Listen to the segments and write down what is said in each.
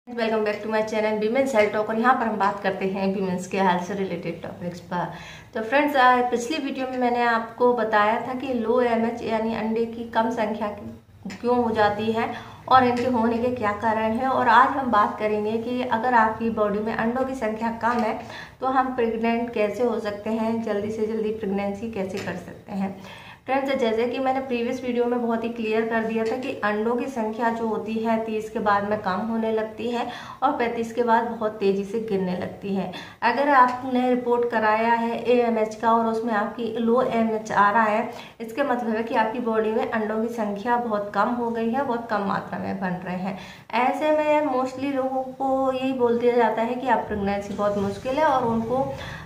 Welcome back to my channel women's health talk. और यहाँ पर हम बात करते हैं वीमेंस के हेल्थ से रिलेटेड टॉपिक्स पर। तो फ्रेंड्स, पिछली वीडियो में मैंने आपको बताया था कि लो एमएच यानी अंडे की कम संख्या क्यों हो जाती है और इनके होने के क्या कारण हैं। और आज हम बात करेंगे कि अगर आपकी बॉडी में अंडों की संख्या कम है तो हम प्रेग्नेंट कैसे हो सकते हैं, जल्दी से जल्दी प्रेगनेंसी कैसे कर सकते हैं। फ्रेंड्स, जैसे कि मैंने प्रीवियस वीडियो में बहुत ही क्लियर कर दिया था कि अंडों की संख्या जो होती है 30 के बाद में कम होने लगती है और 35 के बाद बहुत तेज़ी से गिरने लगती है। अगर आपने रिपोर्ट कराया है एएमएच का और उसमें आपकी लो एमएच आ रहा है, इसके मतलब है कि आपकी बॉडी में अंडों की संख्या बहुत कम हो गई है, बहुत कम मात्रा में बन रहे हैं। ऐसे में मोस्टली लोगों को यही बोल दिया जाता है कि आप प्रेगनेंसी बहुत मुश्किल है और उनको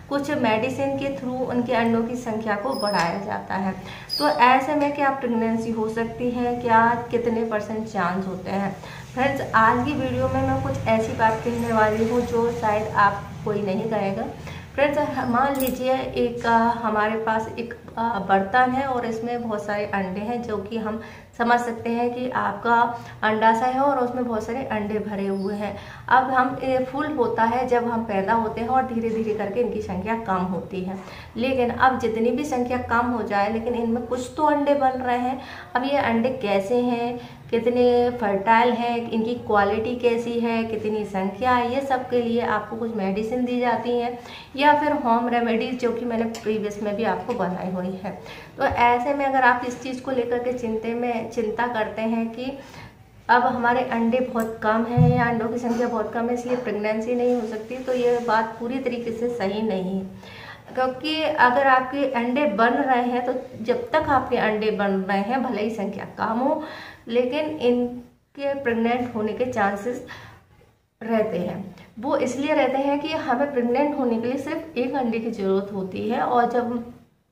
कुछ मेडिसिन के थ्रू उनके अंडों की संख्या को बढ़ाया जाता है। तो ऐसे में क्या प्रेगनेंसी हो सकती है, क्या कितने % चांस होते हैं। फ्रेंड्स, आज की वीडियो में मैं कुछ ऐसी बात कहने वाली हूँ जो शायद आप कोई नहीं कहेगा। फ्रेंड्स, मान लीजिए एक हमारे पास एक बर्तन है और इसमें बहुत सारे अंडे हैं, जो कि हम समझ सकते हैं कि आपका अंडाशय है और उसमें बहुत सारे अंडे भरे हुए हैं। अब हम फुल होता है जब हम पैदा होते हैं और धीरे धीरे करके इनकी संख्या कम होती है। लेकिन अब जितनी भी संख्या कम हो जाए लेकिन इनमें कुछ तो अंडे बन रहे हैं। अब ये अंडे कैसे हैं, कितने फर्टाइल हैं, इनकी क्वालिटी कैसी है, कितनी संख्या है, ये सब के लिए आपको कुछ मेडिसिन दी जाती हैं या फिर होम रेमेडीज, जो कि मैंने प्रीवियस में भी आपको बनाई हुई है। तो ऐसे में अगर आप इस चीज़ को लेकर के चिंता करते हैं कि अब हमारे अंडे बहुत कम हैं या अंडों की संख्या बहुत कम है इसलिए प्रेगनेंसी नहीं हो सकती, तो ये बात पूरी तरीके से सही नहीं है। क्योंकि अगर आपके अंडे बन रहे हैं तो जब तक आपके अंडे बन रहे हैं, भले ही संख्या कम हो, लेकिन इनके प्रेग्नेंट होने के चांसेस रहते हैं। वो इसलिए रहते हैं कि हमें प्रेग्नेंट होने के लिए सिर्फ एक अंडे की ज़रूरत होती है और जब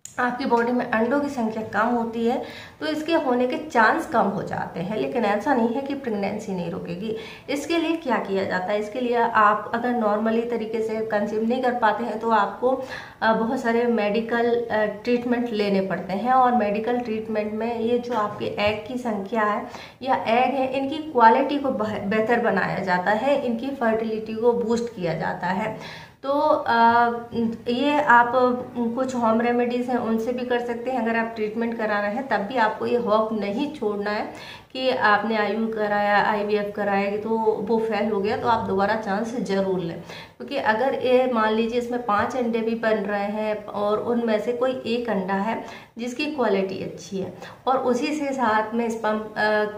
आपकी बॉडी में अंडों की संख्या कम होती है तो इसके होने के चांस कम हो जाते हैं। लेकिन ऐसा नहीं है कि प्रेगनेंसी नहीं रुकेगी। इसके लिए क्या किया जाता है, इसके लिए आप अगर नॉर्मली तरीके से कंसीव नहीं कर पाते हैं तो आपको बहुत सारे मेडिकल ट्रीटमेंट लेने पड़ते हैं। और मेडिकल ट्रीटमेंट में ये जो आपके एग की संख्या है या एग है, इनकी क्वालिटी को बेहतर बनाया जाता है, इनकी फर्टिलिटी को बूस्ट किया जाता है। तो ये आप कुछ होम रेमेडीज़ हैं उनसे भी कर सकते हैं। अगर आप ट्रीटमेंट करा रहे हैं तब भी आपको ये होप नहीं छोड़ना है कि आपने आयु कराया, IVF कराया तो वो फेल हो गया, तो आप दोबारा चांस जरूर लें। क्योंकि अगर ये मान लीजिए इसमें 5 अंडे भी बन रहे हैं और उनमें से कोई एक अंडा है जिसकी क्वालिटी अच्छी है और उसी से साथ में स्पर्म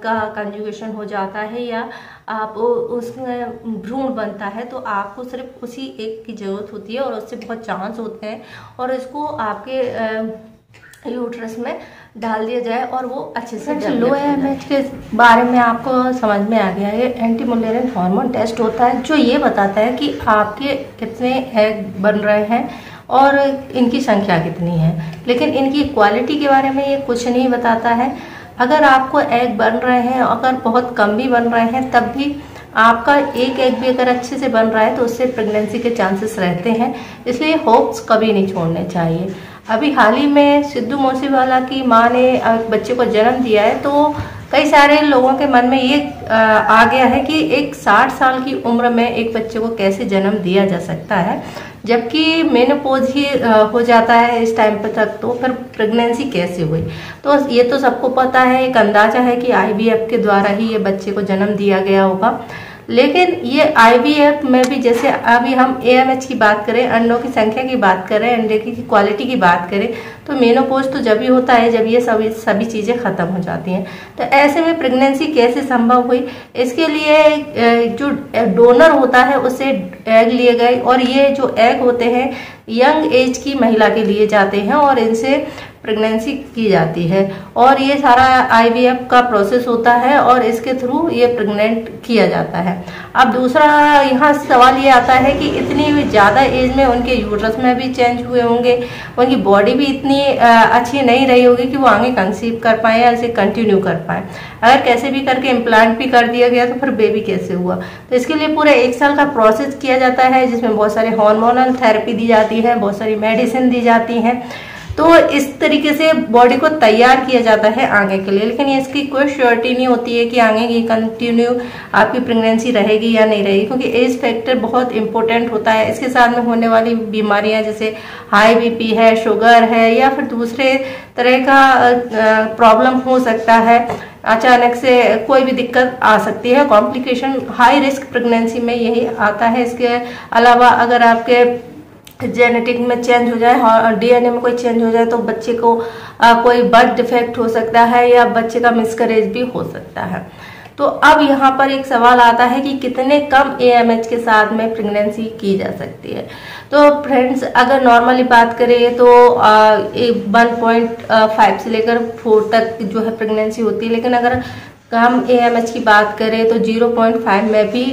का कंजुगेशन हो जाता है या आप उसमें भ्रूण बनता है, तो आपको सिर्फ उसी एक की ज़रूरत होती है और उससे बहुत चांस होते हैं और इसको आपके यूट्रस में डाल दिया जाए और वो अच्छे से लो एमएच के बारे में आपको समझ में आ गया है। एंटी मुलेरियन हार्मोन टेस्ट होता है जो ये बताता है कि आपके कितने एग बन रहे हैं और इनकी संख्या कितनी है, लेकिन इनकी क्वालिटी के बारे में ये कुछ नहीं बताता है। अगर आपको एग बन रहे हैं, अगर बहुत कम भी बन रहे हैं, तब भी आपका एक एग भी अगर अच्छे से बन रहा है तो उससे प्रेगनेंसी के चांसेस रहते हैं। इसलिए होप्स कभी नहीं छोड़ने चाहिए। अभी हाल ही में सिद्धू मूसेवाला की मां ने बच्चे को जन्म दिया है, तो कई सारे लोगों के मन में ये आ गया है कि एक 60 साल की उम्र में एक बच्चे को कैसे जन्म दिया जा सकता है, जबकि मेनोपॉज ही हो जाता है इस टाइम पर तक, तो फिर प्रेगनेंसी कैसे हुई। तो ये तो सबको पता है, एक अंदाजा है कि IVF के द्वारा ही ये बच्चे को जन्म दिया गया होगा। लेकिन ये IVF में भी, जैसे अभी हम AMH की बात करें, अंडों की संख्या की बात करें, अंडे की क्वालिटी की बात करें, तो मेनोपॉज तो जब ही होता है जब ये सभी चीज़ें ख़त्म हो जाती हैं। तो ऐसे में प्रेगनेंसी कैसे संभव हुई, इसके लिए जो डोनर होता है उससे एग लिए गए और ये जो एग होते हैं यंग एज की महिला के लिए जाते हैं और इनसे प्रेगनेंसी की जाती है और ये सारा IVF का प्रोसेस होता है और इसके थ्रू ये प्रेग्नेंट किया जाता है। अब दूसरा यहाँ सवाल ये आता है कि इतनी ज़्यादा एज में उनके यूट्रस में भी चेंज हुए होंगे, उनकी बॉडी भी इतनी अच्छी नहीं रही होगी कि वो आगे कंसीव कर पाए या इसे कंटिन्यू कर पाए। अगर कैसे भी करके इम्प्लांट भी कर दिया गया तो फिर बेबी कैसे हुआ। तो इसके लिए पूरा 1 साल का प्रोसेस किया जाता है जिसमें बहुत सारे हार्मोनल थेरेपी दी जाती है, बहुत सारी मेडिसिन दी जाती हैं। तो इस तरीके से बॉडी को तैयार किया जाता है आगे के लिए। लेकिन इसकी कोई श्योरिटी नहीं होती है कि आगे की कंटिन्यू आपकी प्रेगनेंसी रहेगी या नहीं रहेगी, क्योंकि एज फैक्टर बहुत इंपॉर्टेंट होता है। इसके साथ में होने वाली बीमारियां जैसे हाई बीपी है, शुगर है, या फिर दूसरे तरह का प्रॉब्लम हो सकता है, अचानक से कोई भी दिक्कत आ सकती है। कॉम्प्लिकेशन हाई रिस्क प्रेगनेंसी में यही आता है। इसके अलावा अगर आपके जेनेटिक में चेंज हो जाए और डीएनए में कोई चेंज हो जाए तो बच्चे को कोई बर्थ डिफेक्ट हो सकता है या बच्चे का मिसकैरेज भी हो सकता है। तो अब यहाँ पर एक सवाल आता है कि कितने कम AMH के साथ में प्रेगनेंसी की जा सकती है। तो फ्रेंड्स, अगर नॉर्मली बात करें तो 1.5 से लेकर 4 तक जो है प्रेगनेंसी होती है। लेकिन अगर कम AMH की बात करें तो 0.5 में भी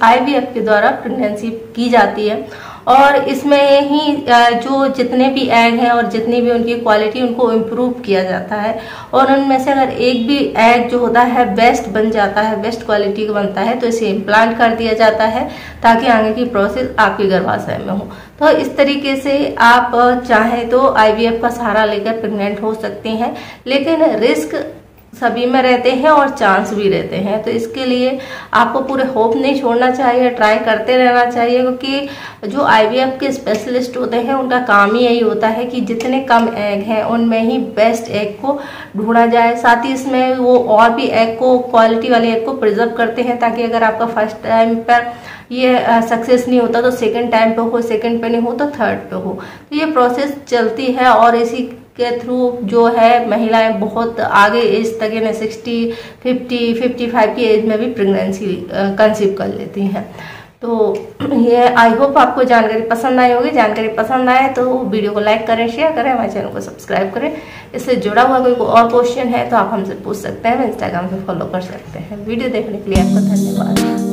IVF के द्वारा प्रेगनेंसी की जाती है। और इसमें ही जो जितने भी एग हैं और जितनी भी उनकी क्वालिटी उनको इम्प्रूव किया जाता है, और उनमें से अगर एक भी एग जो होता है बेस्ट बन जाता है, बेस्ट क्वालिटी का बनता है, तो इसे इम्प्लांट कर दिया जाता है ताकि आगे की प्रोसेस आपके गर्भाशय में हो। तो इस तरीके से आप चाहें तो IVF का सहारा लेकर प्रेग्नेंट हो सकते हैं। लेकिन रिस्क सभी में रहते हैं और चांस भी रहते हैं, तो इसके लिए आपको पूरे होप नहीं छोड़ना चाहिए, ट्राई करते रहना चाहिए। क्योंकि जो IVF के स्पेशलिस्ट होते हैं उनका काम ही यही होता है कि जितने कम एग हैं उनमें ही बेस्ट एग को ढूंढा जाए। साथ ही इसमें वो और भी एग को, क्वालिटी वाले एग को प्रिजर्व करते हैं, ताकि अगर आपका फर्स्ट टाइम पर ये सक्सेस नहीं होता तो सेकंड टाइम पे हो, सेकंड पे नहीं हो तो थर्ड पे हो। तो ये प्रोसेस चलती है और इसी के थ्रू जो है महिलाएं बहुत आगे एज तक, यानी 60, 50, 55 की एज में भी प्रेगनेंसी कंसीव कर लेती हैं। तो ये आई होप आपको जानकारी पसंद आई होगी। जानकारी पसंद आए तो वीडियो को लाइक करें, शेयर करें, हमारे चैनल को सब्सक्राइब करें। इससे जुड़ा हुआ कोई और क्वेश्चन है तो आप हमसे पूछ सकते हैं, इंस्टाग्राम पे फॉलो कर सकते हैं। वीडियो देखने के लिए आपका धन्यवाद।